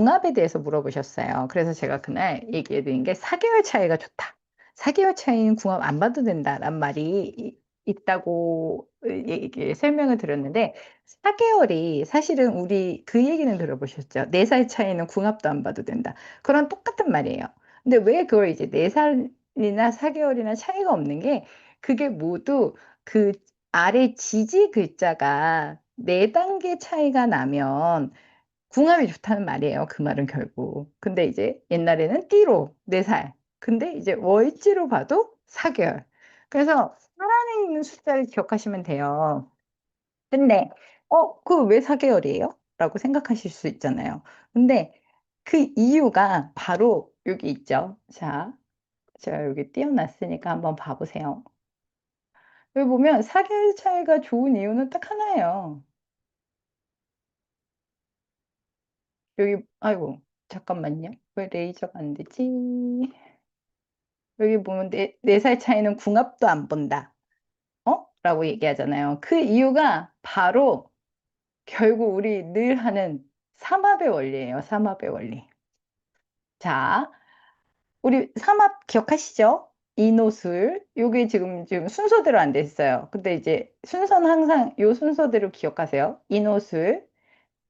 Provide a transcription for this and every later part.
궁합에 대해서 물어보셨어요. 그래서 제가 그날 얘기해 드린 게 4개월 차이가 좋다. 4개월 차이는 궁합 안 봐도 된다란 말이 있다고 설명을 드렸는데 4개월이 사실은 우리 그 얘기는 들어보셨죠? 4살 차이는 궁합도 안 봐도 된다. 그런 똑같은 말이에요. 근데 왜 그걸 이제 4살이나 4개월이나 차이가 없는 게 그게 모두 그 아래 지지 글자가 4단계 차이가 나면 궁합이 좋다는 말이에요. 그 말은 결국. 근데 이제 옛날에는 띠로 4살. 근데 이제 월지로 봐도 4개월. 그래서 살아내 있는 숫자를 기억하시면 돼요. 근데 그 왜 4개월이에요? 라고 생각하실 수 있잖아요. 근데 그 이유가 바로 여기 있죠. 자, 제가 여기 띄워놨으니까 한번 봐보세요. 여기 보면 4개월 차이가 좋은 이유는 딱 하나예요. 여기, 아이고, 잠깐만요. 왜 레이저가 안 되지? 여기 보면 네 살 차이는 궁합도 안 본다. 라고 얘기하잖아요. 그 이유가 바로 결국 우리 늘 하는 삼합의 원리예요. 삼합의 원리. 자, 우리 삼합 기억하시죠? 이노술. 요게 지금 순서대로 안 돼 있어요. 근데 이제 순서는 항상 요 순서대로 기억하세요. 이노술,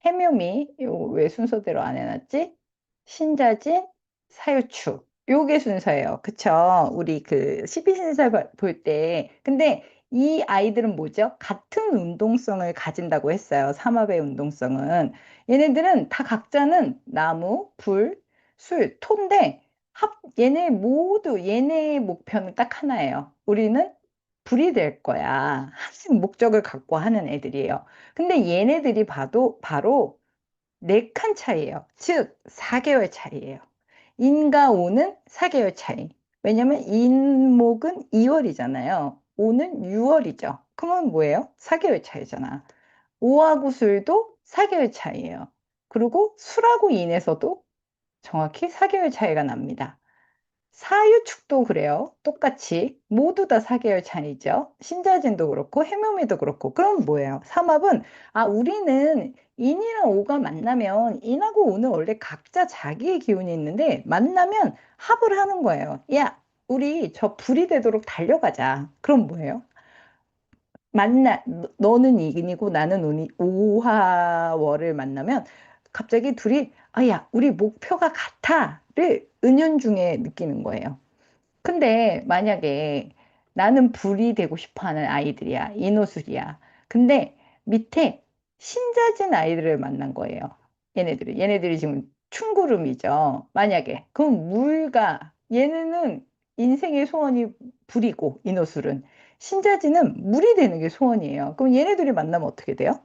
해묘미, 요 왜 순서대로 안 해놨지? 신자진, 사유축. 요게 순서예요. 그쵸? 우리 그 12신사 볼 때. 근데 이 아이들은 뭐죠? 같은 운동성을 가진다고 했어요. 삼합의 운동성은. 얘네들은 다 각자는 나무, 불, 술, 토인데 얘네 모두 얘네의 목표는 딱 하나예요. 우리는 불이 될 거야. 하신 목적을 갖고 하는 애들이에요. 근데 얘네들이 봐도 바로 4칸 차이예요. 즉 4개월 차이예요. 인과 오는 4개월 차이. 왜냐면 인목은 2월이잖아요. 오는 6월이죠. 그러면 뭐예요? 4개월 차이잖아. 오하고 술도 4개월 차이예요. 그리고 술하고 인에서도 정확히 4개월 차이가 납니다. 사유축도 그래요. 똑같이 모두 다 4개월 차이죠. 신자진도 그렇고 해묘미도 그렇고. 그럼 뭐예요? 삼합은 우리는 인이랑 오가 만나면 인하고 오는 원래 각자 자기의 기운이 있는데 만나면 합을 하는 거예요. 야, 우리 저 불이 되도록 달려가자. 그럼 뭐예요? 너는 인이고 나는 오화월을 만나면 갑자기 둘이 야, 우리 목표가 같아를 은연중에 느끼는 거예요. 근데 만약에 나는 불이 되고 싶어 하는 아이들이야. 인호술이야. 근데 밑에 신자진 아이들을 만난 거예요. 얘네들이 지금 충구름이죠. 만약에. 그럼 물과 얘네는 인생의 소원이 불이고 인호술은 신자진은 물이 되는 게 소원이에요. 그럼 얘네들이 만나면 어떻게 돼요?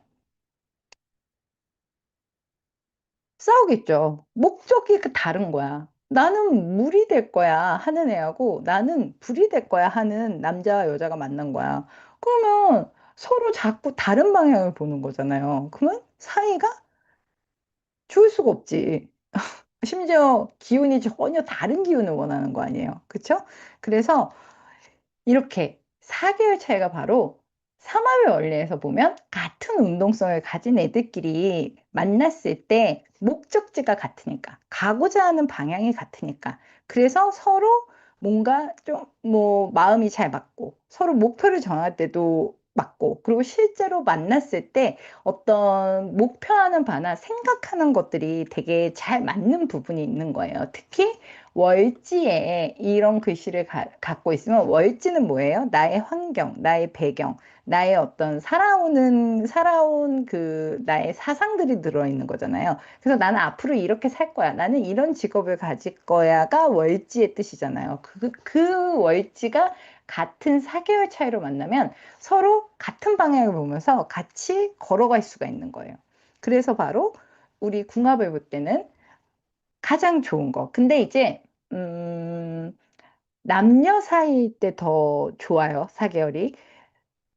싸우겠죠. 목적이 다른 거야. 나는 물이 될 거야 하는 애하고 나는 불이 될 거야 하는 남자와 여자가 만난 거야. 그러면 서로 자꾸 다른 방향을 보는 거잖아요. 그러면 사이가 좋을 수가 없지. 심지어 기운이 전혀 다른 기운을 원하는 거 아니에요. 그렇죠? 그래서 이렇게 4개월 차이가 바로 삼합의 원리에서 보면 같은 운동성을 가진 애들끼리 만났을 때 목적지가 같으니까, 가고자 하는 방향이 같으니까. 그래서 서로 뭔가 좀 뭐 마음이 잘 맞고, 서로 목표를 정할 때도 맞고, 그리고 실제로 만났을 때 어떤 목표하는 바나 생각하는 것들이 되게 잘 맞는 부분이 있는 거예요. 특히 월지에 이런 글씨를 갖고 있으면 월지는 뭐예요? 나의 환경, 나의 배경, 나의 어떤 살아온 그 나의 사상들이 들어있는 거잖아요. 그래서 나는 앞으로 이렇게 살 거야. 나는 이런 직업을 가질 거야가 월지의 뜻이잖아요. 그 월지가 같은 4개월 차이로 만나면 서로 같은 방향을 보면서 같이 걸어갈 수가 있는 거예요. 그래서 바로 우리 궁합을 볼 때는 가장 좋은 거. 근데 이제 남녀 사이일 때 더 좋아요. 4개월이.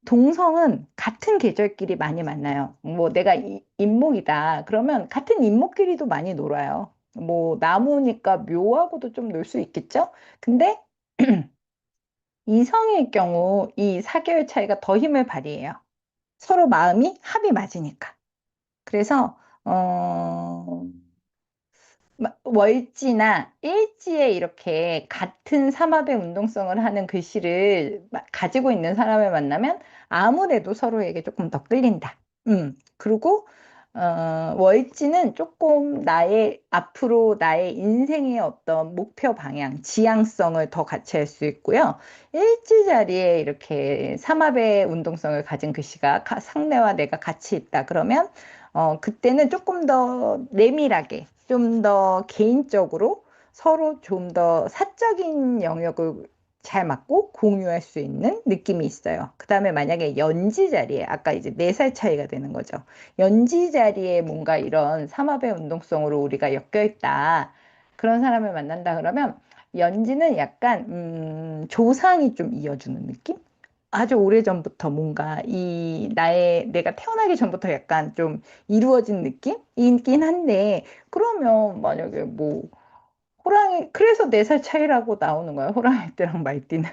동성은 같은 계절끼리 많이 만나요. 뭐 내가 인목이다. 그러면 같은 인목끼리도 많이 놀아요. 뭐 나무니까 묘하고도 좀 놀 수 있겠죠? 근데 이성일 경우 이 4개월 차이가 더 힘을 발휘해요. 서로 마음이 합이 맞으니까. 그래서 월지나 일지에 이렇게 같은 삼합의 운동성을 하는 글씨를 가지고 있는 사람을 만나면 아무래도 서로에게 조금 더 끌린다. 그리고 월지는 조금 나의 앞으로 나의 인생의 어떤 목표 방향, 지향성을 더 같이 할 수 있고요. 일지 자리에 이렇게 삼합의 운동성을 가진 글씨가 상대와 내가 같이 있다. 그러면 그때는 조금 더 내밀하게, 좀 더 개인적으로 서로 좀 더 사적인 영역을 잘 맞고 공유할 수 있는 느낌이 있어요. 그 다음에 만약에 연지 자리에, 아까 이제 4살 차이가 되는 거죠. 연지 자리에 뭔가 이런 삼합의 운동성으로 우리가 엮여 있다. 그런 사람을 만난다 그러면 연지는 약간, 조상이 좀 이어주는 느낌? 아주 오래전부터 뭔가 내가 태어나기 전부터 약간 좀 이루어진 느낌이긴 한데, 그러면 만약에 뭐, 그래서 4살 차이라고 나오는 거야. 호랑이 떼랑 말띠는.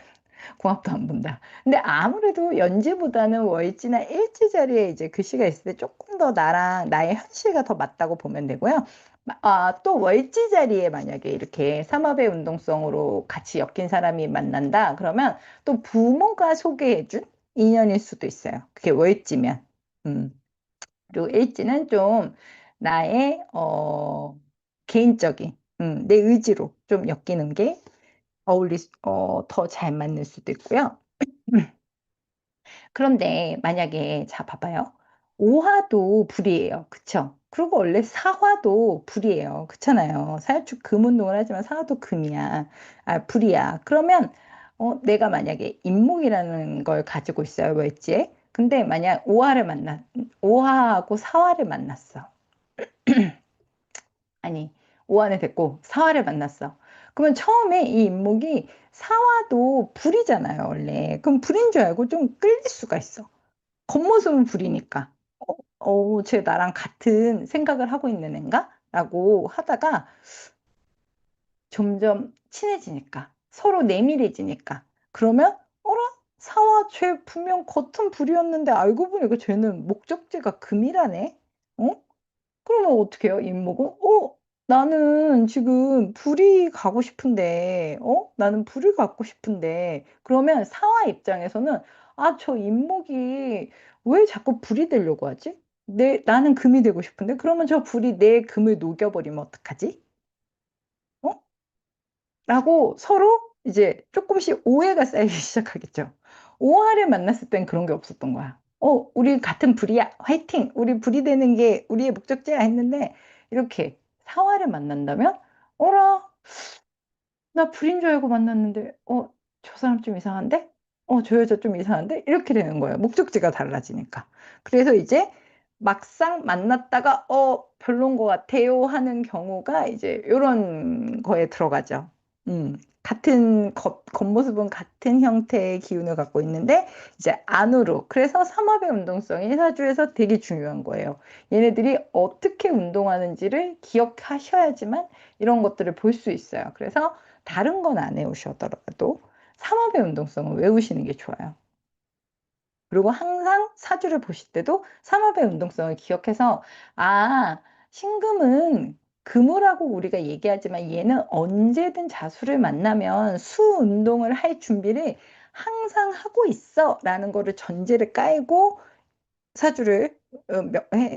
궁합도 안 본다. 근데 아무래도 연지보다는 월지나 일지 자리에 이제 글씨가 있을 때 조금 더 나랑 나의 현실과 더 맞다고 보면 되고요. 또 월지 자리에 만약에 이렇게 삼합의 운동성으로 같이 엮인 사람이 만난다. 그러면 또 부모가 소개해준 인연일 수도 있어요. 그게 월지면. 음. 그리고 일지는 좀 나의 개인적인 내 의지로 좀 엮이는 게 더 잘 맞는 수도 있고요. 그런데 만약에 자 봐봐요. 오화도 불이에요. 그쵸? 그리고 원래 사화도 불이에요. 그렇잖아요. 사유축 금운동을 하지만 사화도 금이야. 불이야. 그러면 내가 만약에 인목이라는 걸 가지고 있어요. 월지에. 근데 만약 오화하고 사화를 만났어. 아니, 오한을 됐고 사화를 만났어. 그러면 처음에 이 인목이 사화도 불이잖아요, 원래. 그럼 불인 줄 알고 좀 끌릴 수가 있어. 겉모습은 불이니까. 쟤 나랑 같은 생각을 하고 있는 앤가? 라고 하다가 점점 친해지니까. 서로 내밀해지니까. 그러면, 어라? 사화, 쟤 분명 겉은 불이었는데 알고 보니까 쟤는 목적지가 금이라네? 어? 그러면 어떻게 해요? 임목은? 나는 지금 불이 가고 싶은데, 나는 불을 갖고 싶은데, 그러면 사화 입장에서는, 저 임목이 왜 자꾸 불이 되려고 하지? 나는 금이 되고 싶은데, 그러면 저 불이 내 금을 녹여버리면 어떡하지? 어? 라고 서로 이제 조금씩 오해가 쌓이기 시작하겠죠. 오화를 만났을 땐 그런 게 없었던 거야. 우리 같은 불이야. 화이팅! 우리 불이 되는 게 우리의 목적지야 했는데, 이렇게 사화를 만난다면, 어라, 나 불인 줄 알고 만났는데, 저 사람 좀 이상한데? 저 여자 좀 이상한데? 이렇게 되는 거예요. 목적지가 달라지니까. 그래서 이제 막상 만났다가, 별론 것 같아요 하는 경우가 이제 이런 거에 들어가죠. 겉모습은 같은 형태의 기운을 갖고 있는데, 이제 안으로. 그래서 삼합의 운동성이 사주에서 되게 중요한 거예요. 얘네들이 어떻게 운동하는지를 기억하셔야지만 이런 것들을 볼 수 있어요. 그래서 다른 건 안 외우셔더라도 삼합의 운동성을 외우시는 게 좋아요. 그리고 항상 사주를 보실 때도 삼합의 운동성을 기억해서, 신금은 금우라고 우리가 얘기하지만 얘는 언제든 자수를 만나면 수 운동을 할 준비를 항상 하고 있어 라는 거를 전제를 깔고 사주를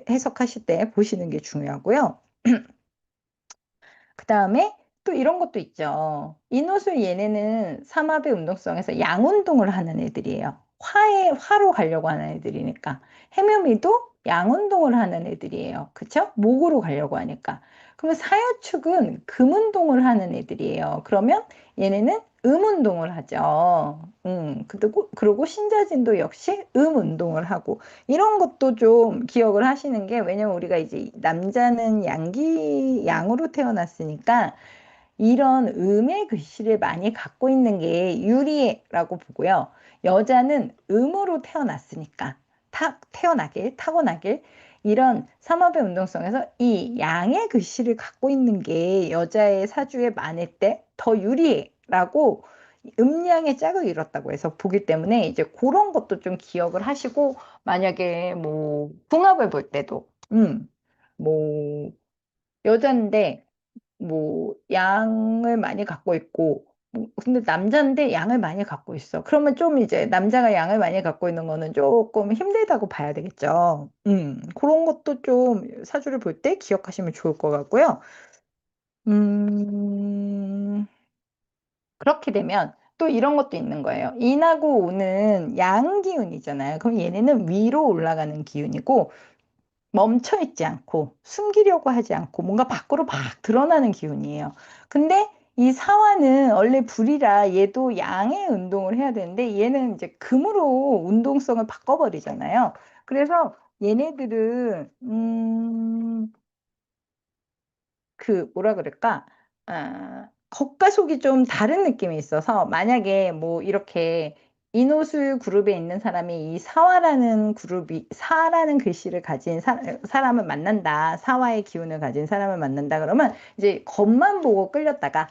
해석하실 때 보시는 게 중요하고요. 그 다음에 또 이런 것도 있죠. 인호술 얘네는 삼합의 운동성에서 양운동을 하는 애들이에요. 화로 가려고 하는 애들이니까. 해묘미도 양운동을 하는 애들이에요. 그쵸? 목으로 가려고 하니까. 그러면 사유축은 금운동을 하는 애들이에요. 그러면 얘네는 음운동을 하죠. 그리고 신자진도 역시 음운동을 하고. 이런 것도 좀 기억을 하시는 게, 왜냐면 우리가 이제 남자는 양으로 태어났으니까 이런 음의 글씨를 많이 갖고 있는 게 유리라고 보고요. 여자는 음으로 태어났으니까 타고나길 이런 삼합의 운동성에서 이 양의 글씨를 갖고 있는 게 여자의 사주에 많을 때 더 유리해라고, 음양의 짝을 이뤘다고 해서 보기 때문에 이제 그런 것도 좀 기억을 하시고, 만약에 뭐 궁합을 볼 때도 뭐 여잔데 뭐 양을 많이 갖고 있고 근데 남자인데 양을 많이 갖고 있어. 그러면 좀 이제 남자가 양을 많이 갖고 있는 거는 조금 힘들다고 봐야 되겠죠. 그런 것도 좀 사주를 볼 때 기억하시면 좋을 것 같고요. 음, 그렇게 되면 또 이런 것도 있는 거예요. 인하고 오는 양 기운이잖아요. 그럼 얘네는 위로 올라가는 기운이고 멈춰 있지 않고 숨기려고 하지 않고 뭔가 밖으로 막 드러나는 기운이에요. 근데 이 사화는 원래 불이라 얘도 양의 운동을 해야 되는데 얘는 이제 금으로 운동성을 바꿔버리잖아요. 그래서 얘네들은 그 뭐라 그럴까? 겉과 속이 좀 다른 느낌이 있어서 만약에 뭐 이렇게 인호술 그룹에 있는 사람이 이 사화라는 그룹이 사라는 글씨를 가진 사람을 만난다. 사화의 기운을 가진 사람을 만난다. 그러면 이제 겉만 보고 끌렸다가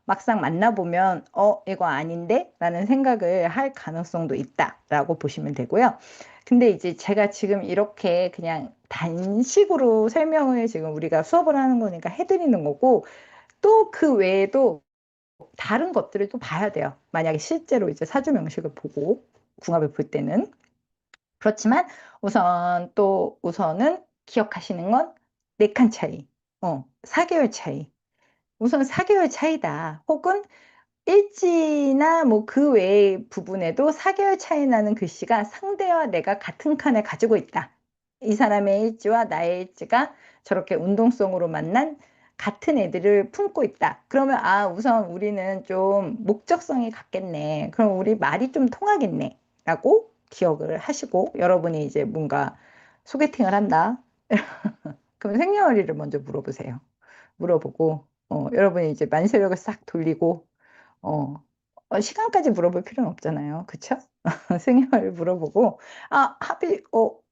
막상 만나보면 이거 아닌데? 라는 생각을 할 가능성도 있다라고 보시면 되고요. 근데 이제 제가 지금 이렇게 그냥 단식으로 설명을 지금 우리가 수업을 하는 거니까 해드리는 거고 또 그 외에도 다른 것들을 또 봐야 돼요. 만약에 실제로 이제 사주 명식을 보고 궁합을 볼 때는 그렇지만 우선은 기억하시는 건 네 칸 차이, 4개월 차이. 우선 4개월 차이다. 혹은 일지나 뭐 그 외의 부분에도 4개월 차이 나는 글씨가 상대와 내가 같은 칸을 가지고 있다. 이 사람의 일지와 나의 일지가 저렇게 운동성으로 만난 같은 애들을 품고 있다. 그러면 우선 우리는 좀 목적성이 같겠네. 그럼 우리 말이 좀 통하겠네. 라고 기억을 하시고 여러분이 이제 뭔가 소개팅을 한다. 그럼 생년월일을 먼저 물어보세요. 물어보고 여러분이 이제 만세력을 싹 돌리고 어, 시간까지 물어볼 필요는 없잖아요. 그쵸? 생일을 물어보고,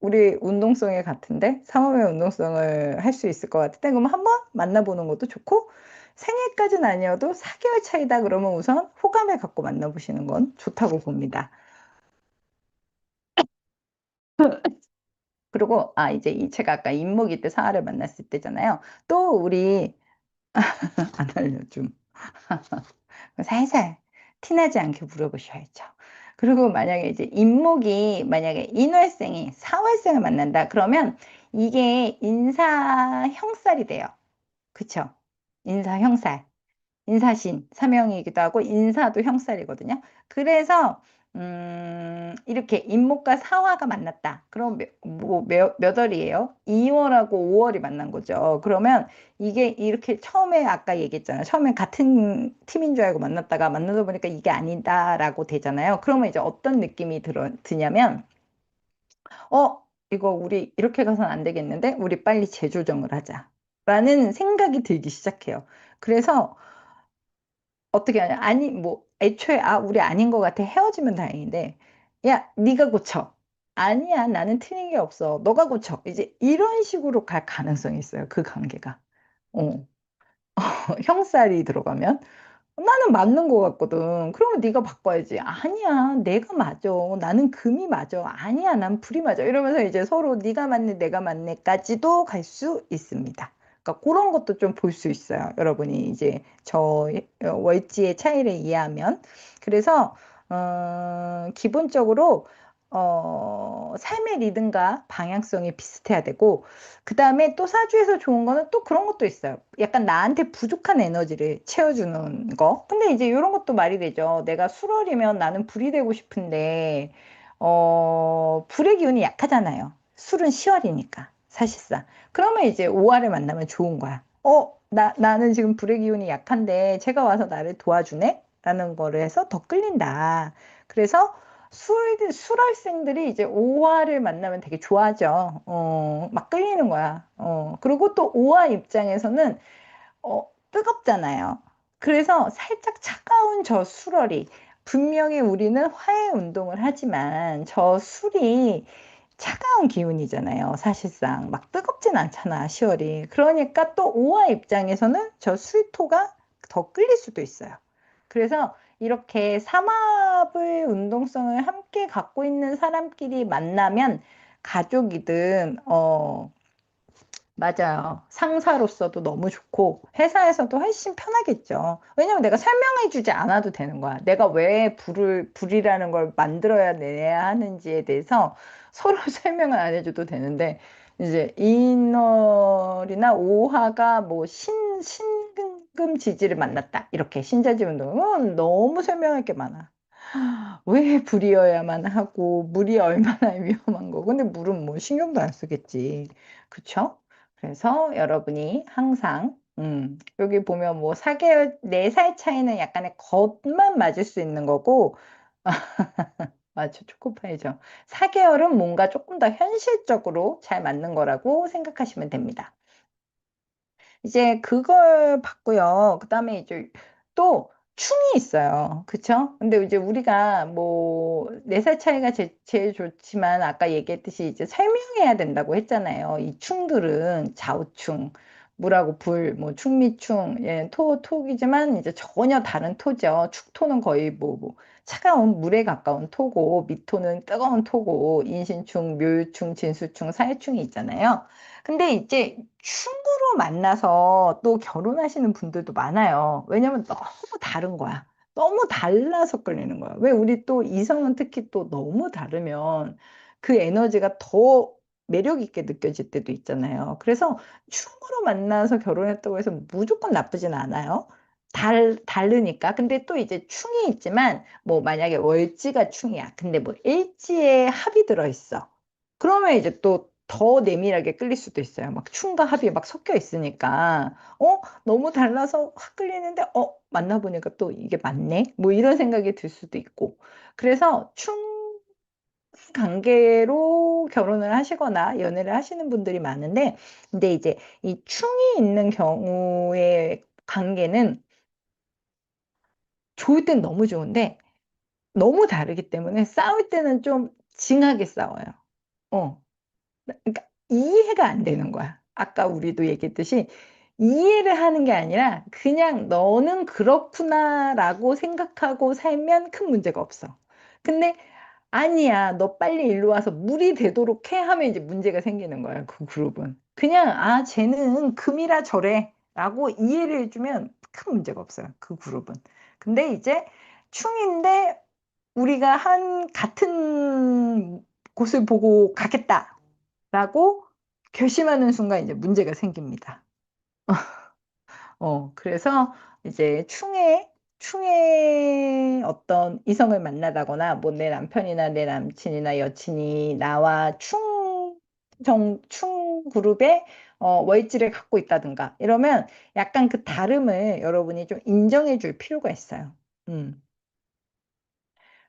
우리 운동성이 같은데? 상호의 운동성을 할 수 있을 것 같은데? 그럼 한번 만나보는 것도 좋고, 생일까지는 아니어도 4개월 차이다 그러면 우선 호감을 갖고 만나보시는 건 좋다고 봅니다. 그리고, 이제 제가 아까 인목일 때 사화를 만났을 때잖아요. 또 우리, 안 알려줌. 살살 티나지 않게 물어보셔야죠. 그리고 만약에 이제 인목이 만약에 인월생이 사월생을 만난다 그러면 이게 인사 형살이 돼요. 그쵸? 인사 형살. 인사신, 사명이기도 하고 인사도 형살이거든요. 그래서 이렇게 인목과 사화가 만났다. 그럼 몇 월이에요? 2월하고 5월이 만난 거죠. 그러면 이게 이렇게 처음에 아까 얘기했잖아요. 처음에 같은 팀인 줄 알고 만났다가 만나다 보니까 이게 아니다라고 되잖아요. 그러면 이제 어떤 느낌이 드냐면 이거 우리 이렇게 가서는 안 되겠는데 우리 빨리 재조정을 하자. 라는 생각이 들기 시작해요. 그래서 어떻게 하냐? 아니, 뭐, 애초에, 우리 아닌 것 같아. 헤어지면 다행인데, 야, 네가 고쳐. 아니야, 나는 틀린 게 없어. 너가 고쳐. 이제 이런 식으로 갈 가능성이 있어요. 그 관계가. 어, 형살이 들어가면. 나는 맞는 것 같거든. 그러면 네가 바꿔야지. 아니야, 내가 맞아. 나는 금이 맞아. 아니야, 난 불이 맞아. 이러면서 이제 서로 네가 맞네, 내가 맞네까지도 갈 수 있습니다. 그러니까 그런 것도 좀 볼 수 있어요. 여러분이 이제 저 월지의 차이를 이해하면. 그래서 기본적으로 삶의 리듬과 방향성이 비슷해야 되고 그 다음에 또 사주에서 좋은 거는 또 그런 것도 있어요. 약간 나한테 부족한 에너지를 채워주는 거. 근데 이제 이런 것도 말이 되죠. 내가 술월이면 나는 불이 되고 싶은데, 불의 기운이 약하잖아요. 술은 시월이니까, 사실상. 그러면 이제 오화를 만나면 좋은 거야. 나는 지금 불의 기운이 약한데, 제가 와서 나를 도와주네? 라는 거를 해서 더 끌린다. 그래서 술학생들이 이제 오화를 만나면 되게 좋아하죠. 막 끌리는 거야. 그리고 또 오화 입장에서는 뜨겁잖아요. 그래서 살짝 차가운 저 술월이 분명히 우리는 화해 운동을 하지만 저 술이 차가운 기운이잖아요. 사실상 막 뜨겁진 않잖아, 10월이. 그러니까 또 오화 입장에서는 저 수토가 더 끌릴 수도 있어요. 그래서 이렇게 삼합의 운동성을 함께 갖고 있는 사람끼리 만나면 가족이든 맞아요. 상사로서도 너무 좋고, 회사에서도 훨씬 편하겠죠. 왜냐면 내가 설명해주지 않아도 되는 거야. 내가 왜 불이라는 걸 만들어야 내야 하는지에 대해서 서로 설명을 안 해줘도 되는데, 이제 인월이나 오화가 뭐 신금 지지를 만났다. 이렇게 신자지 운동은 너무 설명할 게 많아. 왜 불이어야만 하고 물이 얼마나 위험한 거. 근데 물은 뭐 신경도 안 쓰겠지. 그쵸? 그래서 여러분이 항상 여기 보면 뭐 4개월 4살 차이는 약간의 겉만 맞을 수 있는 거고 맞죠. 초코파이죠. 4개월은 뭔가 조금 더 현실적으로 잘 맞는 거라고 생각하시면 됩니다. 이제 그걸 봤고요. 그다음에 이제 또 충이 있어요. 그쵸? 근데 이제 우리가 뭐 4살 차이가 제일 좋지만 아까 얘기했듯이 이제 설명해야 된다고 했잖아요. 이 충들은 좌우충, 물하고 불, 뭐 충미충, 예, 토이지만 이제 전혀 다른 토죠. 축토는 거의 뭐 차가운 물에 가까운 토고, 미토는 뜨거운 토고, 인신충, 묘유충, 진수충, 사유충이 있잖아요. 근데 이제 충구로 만나서 또 결혼하시는 분들도 많아요. 왜냐면 너무 다른 거야. 너무 달라서 끌리는 거야. 왜 우리 또 이성은 특히 또 너무 다르면 그 에너지가 더 매력 있게 느껴질 때도 있잖아요. 그래서 충구로 만나서 결혼했다고 해서 무조건 나쁘진 않아요. 다르니까. 근데 또 이제 충이 있지만, 뭐 만약에 월지가 충이야. 근데 뭐 일지에 합이 들어있어. 그러면 이제 또 더 내밀하게 끌릴 수도 있어요. 막 춤과 합이 막 섞여 있으니까, 너무 달라서 확 끌리는데, 만나보니까 또 이게 맞네? 뭐 이런 생각이 들 수도 있고. 그래서 춤 관계로 결혼을 하시거나 연애를 하시는 분들이 많은데, 근데 이제 이 충이 있는 경우의 관계는 좋을 땐 너무 좋은데, 너무 다르기 때문에 싸울 때는 좀 징하게 싸워요. 어. 그러니까 이해가 안 되는 거야. 아까 우리도 얘기했듯이 이해를 하는 게 아니라 그냥 너는 그렇구나라고 생각하고 살면 큰 문제가 없어. 근데 아니야, 너 빨리 일로 와서 물이 되도록 해 하면 이제 문제가 생기는 거야, 그 그룹은. 그냥 쟤는 금이라 저래 라고 이해를 해주면 큰 문제가 없어요, 그 그룹은. 근데 이제 충인데 우리가 한 같은 곳을 보고 가겠다. 라고 결심하는 순간 이제 문제가 생깁니다. 그래서 이제 충의 어떤 이성을 만나다거나, 뭐 내 남편이나 내 남친이나 여친이 나와 충 그룹의 월지를 갖고 있다든가, 이러면 약간 그 다름을 여러분이 좀 인정해 줄 필요가 있어요. 음.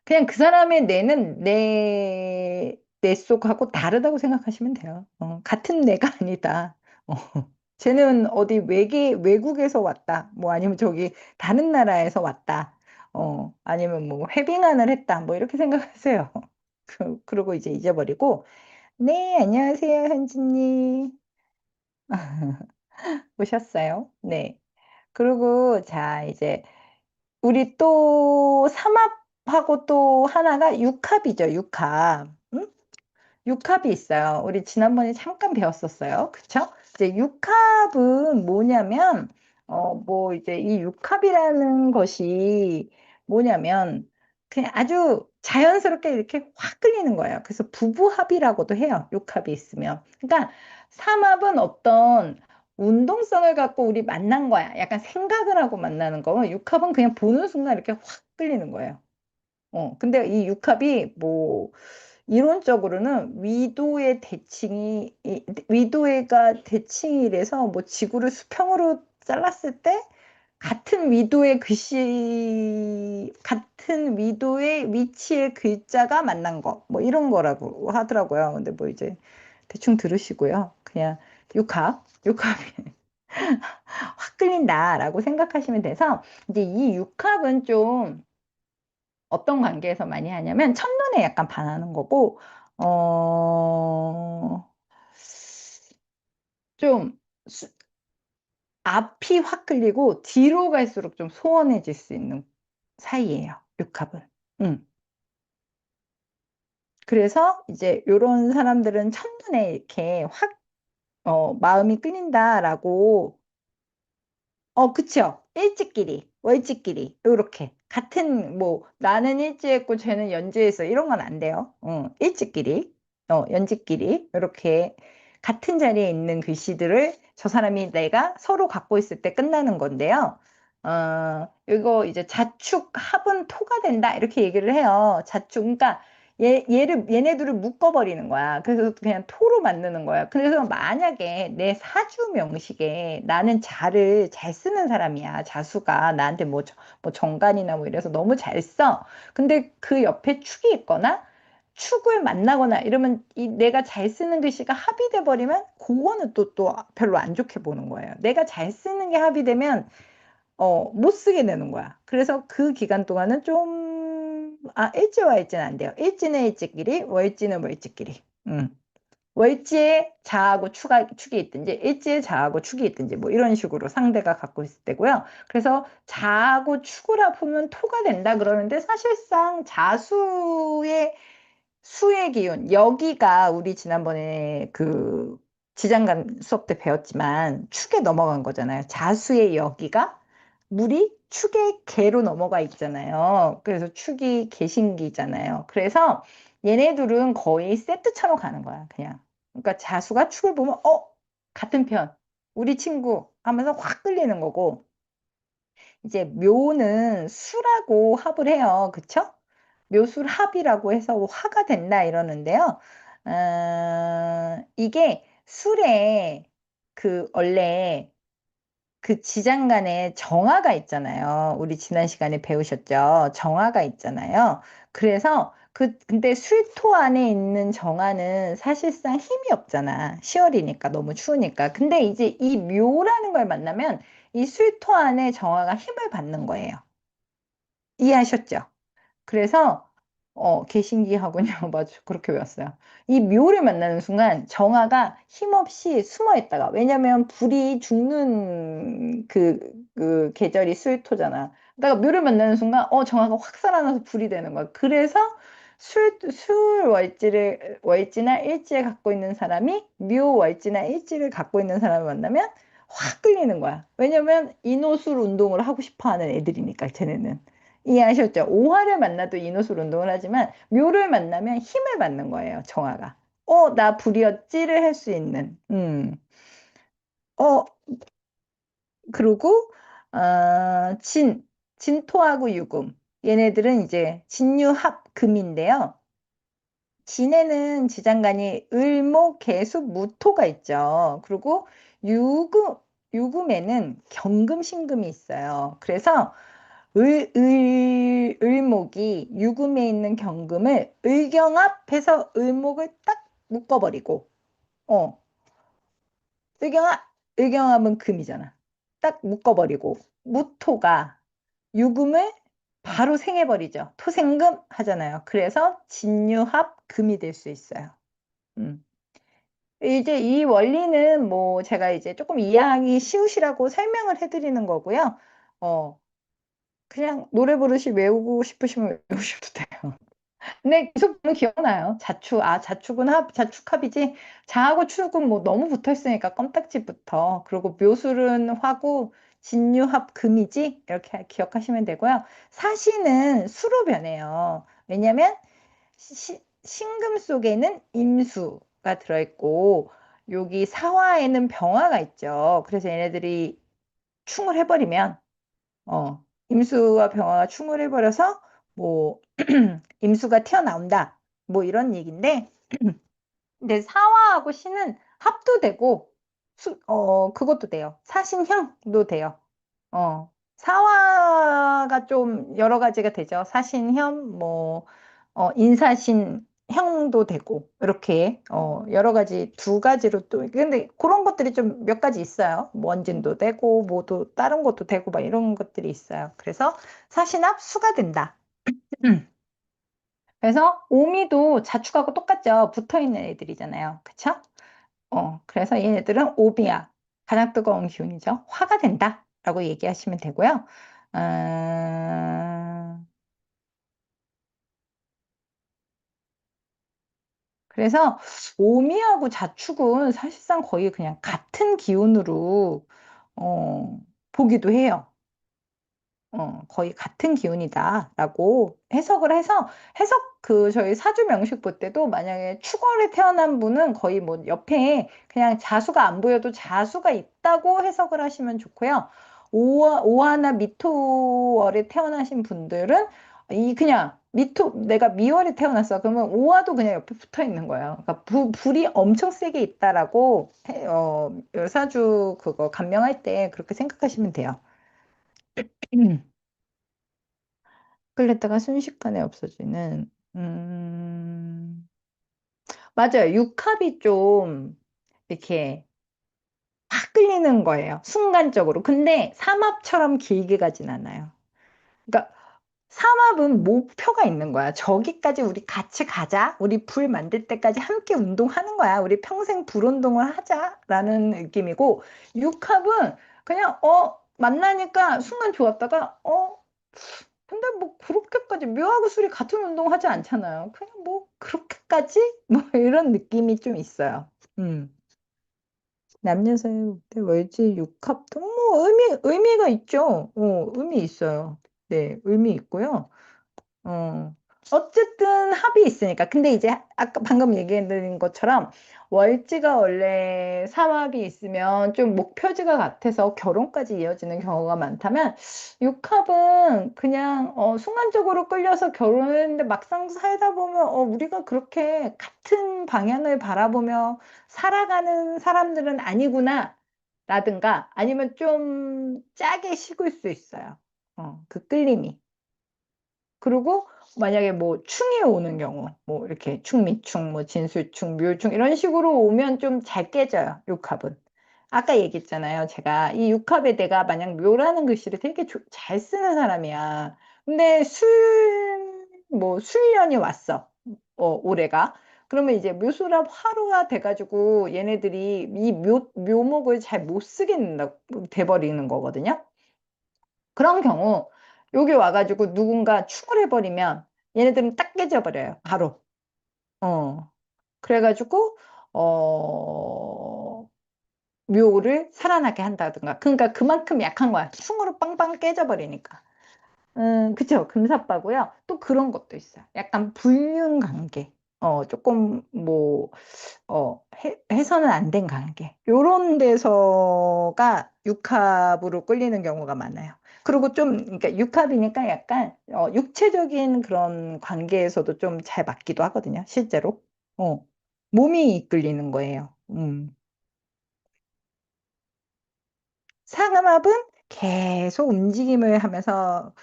그냥 그 사람의 뇌는 내 속하고 다르다고 생각하시면 돼요. 같은 뇌가 아니다. 어, 쟤는 어디 외국에서 왔다. 뭐 아니면 저기 다른 나라에서 왔다. 아니면 뭐 회빙안을 했다. 뭐 이렇게 생각하세요. 그러고 이제 잊어버리고, 네, 안녕하세요, 현진님. 오셨어요? 네. 그리고 자, 이제 우리 또 삼합하고 또 하나가 육합이죠, 육합. 응? 육합이 있어요. 우리 지난번에 잠깐 배웠었어요. 그쵸? 이제 육합은 뭐냐면, 뭐 이제 이 육합이라는 것이 뭐냐면, 그냥 아주 자연스럽게 이렇게 확 끌리는 거예요. 그래서 부부합이라고도 해요. 육합이 있으면. 그러니까 삼합은 어떤 운동성을 갖고 우리 만난 거야. 약간 생각을 하고 만나는 거. 육합은 그냥 보는 순간 이렇게 확 끌리는 거예요. 근데 이 육합이 뭐 이론적으로는 위도가 대칭이래서 뭐 지구를 수평으로 잘랐을 때 같은 위도의 위치의 글자가 만난 거, 뭐 이런 거라고 하더라고요. 근데 뭐 이제 대충 들으시고요. 그냥 육합이 확 끌린다라고 생각하시면 돼서, 이제 이 육합은 좀 어떤 관계에서 많이 하냐면 첫눈에 약간 반하는 거고, 어, 좀 수- 앞이 확 끌리고 뒤로 갈수록 좀 소원해질 수 있는 사이예요, 육합은. 음. 그래서 이제 요런 사람들은 첫눈에 이렇게 확 마음이 끌린다라고. 그쵸. 일지끼리, 월지끼리, 요렇게. 같은, 뭐, 나는 일지했고, 쟤는 연지했어. 이런 건 안 돼요. 일지끼리, 연지끼리, 요렇게. 같은 자리에 있는 글씨들을 저 사람이 내가 서로 갖고 있을 때 끝나는 건데요. 이거 이제 자축, 합은 토가 된다. 이렇게 얘기를 해요. 자축. 그러니까, 얘네들을 묶어버리는 거야. 그래서 그냥 토로 만드는 거야. 그래서 만약에 내 사주 명식에 나는 자를 잘 쓰는 사람이야. 자수가 나한테 뭐 정관이나 뭐 이래서 너무 잘 써. 근데 그 옆에 축이 있거나 축을 만나거나 이러면 내가 잘 쓰는 글씨가 합의돼 버리면 그거는 또 별로 안 좋게 보는 거예요. 내가 잘 쓰는 게 합의되면 못 쓰게 되는 거야. 그래서 그 기간 동안은 일지와 일지는 안 돼요. 일지는 일지끼리, 월지는 월지끼리. 월지에 자하고 축이 있든지, 일지에 자하고 축이 있든지, 뭐 이런 식으로 상대가 갖고 있을 때고요. 그래서 자하고 축을 합하면 토가 된다 그러는데 사실상 수의 기운, 여기가 우리 지난번에 그 지장간 수업 때 배웠지만 축에 넘어간 거잖아요. 자수의 여기가 물이 축의 개로 넘어가 있잖아요. 그래서 축이 개신기잖아요. 그래서 얘네들은 거의 세트처럼 가는 거야, 그냥. 그러니까 자수가 축을 보면, 같은 편, 우리 친구 하면서 확 끌리는 거고, 이제 묘는 수라고 합을 해요. 그쵸? 묘술 합이라고 해서 화가 된다 이러는데요. 이게 술에 원래 그 지장간에 정화가 있잖아요. 우리 지난 시간에 배우셨죠? 정화가 있잖아요. 그래서 근데 술토 안에 있는 정화는 사실상 힘이 없잖아. 10월이니까 너무 추우니까. 근데 이제 이 묘라는 걸 만나면 이 술토 안에 정화가 힘을 받는 거예요. 이해하셨죠? 그래서 개신기하군요. 맞아. 그렇게 외웠어요. 이 묘를 만나는 순간 정화가 힘없이 숨어 있다가 왜냐면 불이 죽는 그 계절이 수토잖아. 그러니까 묘를 만나는 순간 정화가 확 살아나서 불이 되는 거야. 그래서 술 월지나 일지에 갖고 있는 사람이 묘 월지나 일지를 갖고 있는 사람을 만나면 확 끌리는 거야. 왜냐면 인호술 운동을 하고 싶어 하는 애들이니까 쟤네는. 이해하셨죠? 오화를 만나도 인호술 운동을 하지만 묘를 만나면 힘을 받는 거예요, 정화가. 나 불이었지를 할 수 있는. 어, 그리고 진토하고 유금. 얘네들은 이제 진유합금인데요. 진에는 지장간이 을목, 개수, 무토가 있죠. 그리고 유금, 유금에는 경금, 신금이 있어요. 그래서 을목이 유금에 있는 경금을 을경합해서 을목을 딱 묶어버리고, 어, 을경합, 을경합은 금이잖아. 딱 묶어버리고, 무토가 유금을 바로 생해버리죠. 토생금 하잖아요. 그래서 진유합 금이 될 수 있어요. 음. 이제 이 원리는 뭐 제가 이제 조금 이해하기 쉬우시라고 설명을 해드리는 거고요. 어, 그냥 노래 부르시 외우고 싶으시면 외우셔도 돼요. 근데 계속 보면 기억나요. 자축합이지. 자하고 축은 뭐 너무 붙어 있으니까 껌딱지부터. 그리고 묘술은 화고, 진유합 금이지. 이렇게 기억하시면 되고요. 사시는 수로 변해요. 왜냐면 신금 속에는 임수가 들어있고, 여기 사화에는 병화가 있죠. 그래서 얘네들이 충을 해버리면 임수와 병화가 충을 해버려서 뭐 임수가 튀어나온다. 뭐 이런 얘기인데 근데 사화하고 신은 합도 되고 그것도 돼요. 사신형도 돼요. 사화가 좀 여러 가지가 되죠. 사신형 인사신형도 되고 이렇게 여러 가지 두 가지로 또 근데 그런 것들이 좀 몇 가지 있어요. 원진도 되고 뭐도 다른 것도 되고 막 이런 것들이 있어요. 그래서 사신합 수가 된다. 그래서 오미도 자축하고 똑같죠. 붙어 있는 애들이잖아요. 그쵸? 그래서 얘네들은 오비야. 가장 뜨거운 기운이죠. 화가 된다. 라고 얘기하시면 되고요. 음, 그래서 오미하고 자축은 사실상 거의 그냥 같은 기운으로 보기도 해요. 거의 같은 기운이다라고 해석을 해서 저희 사주 명식 볼 때도 만약에 축월에 태어난 분은 거의 뭐 옆에 그냥 자수가 안 보여도 자수가 있다고 해석을 하시면 좋고요. 오화나 미토월에 태어나신 분들은 이 그냥 내가 미월에 태어났어. 그러면 오화도 그냥 옆에 붙어 있는 거예요. 그러니까 불이 엄청 세게 있다라고 사주 그거 감명할 때 그렇게 생각하시면 돼요. 끌렸다가 순식간에 없어지는, 맞아요. 육합이 좀, 이렇게, 확 끌리는 거예요. 순간적으로. 근데 삼합처럼 길게 가진 않아요. 그러니까, 삼합은 목표가 있는 거야. 저기까지 우리 같이 가자. 우리 불 만들 때까지 함께 운동하는 거야. 우리 평생 불 운동을 하자라는 느낌이고, 육합은 그냥, 만나니까 순간 좋았다가, 근데 뭐 그렇게까지 묘하고 술이 같은 운동 하지 않잖아요. 그냥 뭐 그렇게까지 뭐 이런 느낌이 좀 있어요. 음. 남녀 사이 월지 육합도 뭐 의미가 있죠. 의미 있어요. 네, 의미 있고요. 어, 어쨌든 합이 있으니까. 근데 이제 아까 방금 얘기해드린 것처럼 월지가 원래 삼합이 있으면 좀 목표지가 같아서 결혼까지 이어지는 경우가 많다면 육합은 그냥 순간적으로 끌려서 결혼을 했는데 막상 살다 보면 우리가 그렇게 같은 방향을 바라보며 살아가는 사람들은 아니구나 라든가 아니면 좀 짜게 식을 수 있어요. 그 끌림이. 그리고 만약에 뭐 충이 오는 경우, 뭐 이렇게 충미충, 뭐 진술충, 묘충 이런 식으로 오면 좀 잘 깨져요, 육합은. 아까 얘기했잖아요. 제가 이 육합에 내가 만약 묘라는 글씨를 되게 잘 쓰는 사람이야. 근데 술년이 왔어. 올해가. 그러면 이제 묘수랍 화로가 돼가지고 얘네들이 이 묘목을 잘 못 쓰게 돼버리는 거거든요. 그런 경우 여기 와가지고 누군가 축을 해버리면 얘네들은 딱 깨져버려요. 바로. 어. 그래가지고 어 묘를 살아나게 한다든가. 그러니까 그만큼 약한 거야. 충으로 빵빵 깨져버리니까. 그쵸. 금사빠고요. 또 그런 것도 있어요. 약간 불륜 관계. 조금 뭐 해서는 안 된 관계. 요런 데서가 육합으로 끌리는 경우가 많아요. 그리고 좀, 그러니까 육합이니까 약간, 육체적인 그런 관계에서도 좀 잘 맞기도 하거든요, 실제로. 어, 몸이 끌리는 거예요. 상음합은 계속 움직임을 하면서,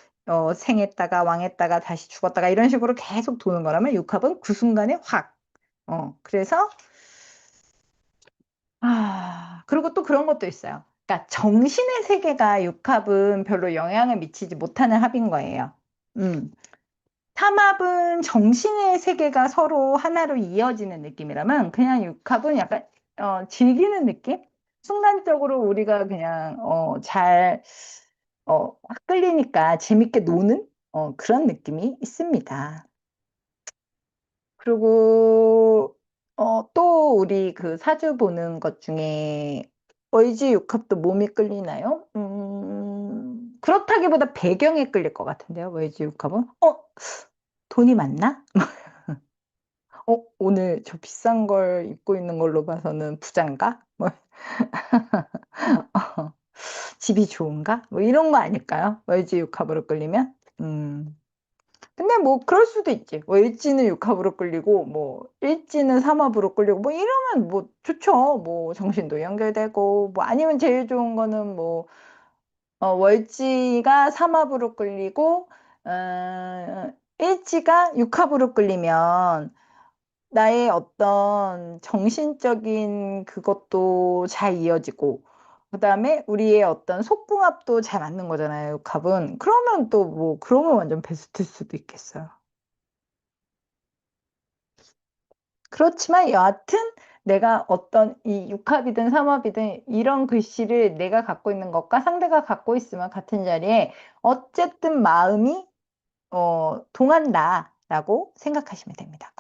생했다가 왕했다가 다시 죽었다가 이런 식으로 계속 도는 거라면 육합은 그 순간에 확. 그래서 그리고 또 그런 것도 있어요. 그러니까 정신의 세계가 육합은 별로 영향을 미치지 못하는 합인 거예요. 음. 삼합은 정신의 세계가 서로 하나로 이어지는 느낌이라면 그냥 육합은 약간 즐기는 느낌? 순간적으로 우리가 그냥 확 끌리니까 재밌게 노는 그런 느낌이 있습니다. 그리고 또 우리 그 사주 보는 것 중에 월지 육합도 몸이 끌리나요? 그렇다기보다 배경에 끌릴 것 같은데요. 월지 육합은 돈이 많나? 오늘 저 비싼 걸 입고 있는 걸로 봐서는 부자인가? 뭐 집이 좋은가? 뭐 이런 거 아닐까요? 월지 육합으로 끌리면? 근데 뭐 그럴 수도 있지. 뭐 일지는 육합으로 끌리고 뭐 일지는 삼합으로 끌리고 뭐 이러면 뭐 좋죠. 뭐 정신도 연결되고 뭐 아니면 제일 좋은 거는 뭐 월지가 삼합으로 끌리고 일지가 육합으로 끌리면 나의 어떤 정신적인 그것도 잘 이어지고 그다음에 우리의 어떤 속궁합도 잘 맞는 거잖아요. 육합은. 그러면 또 뭐 그러면 완전 베스트일 수도 있겠어요. 그렇지만 여하튼 내가 어떤 이 육합이든 삼합이든 이런 글씨를 내가 갖고 있는 것과 상대가 갖고 있으면 같은 자리에 어쨌든 마음이 동한다라고 생각하시면 됩니다.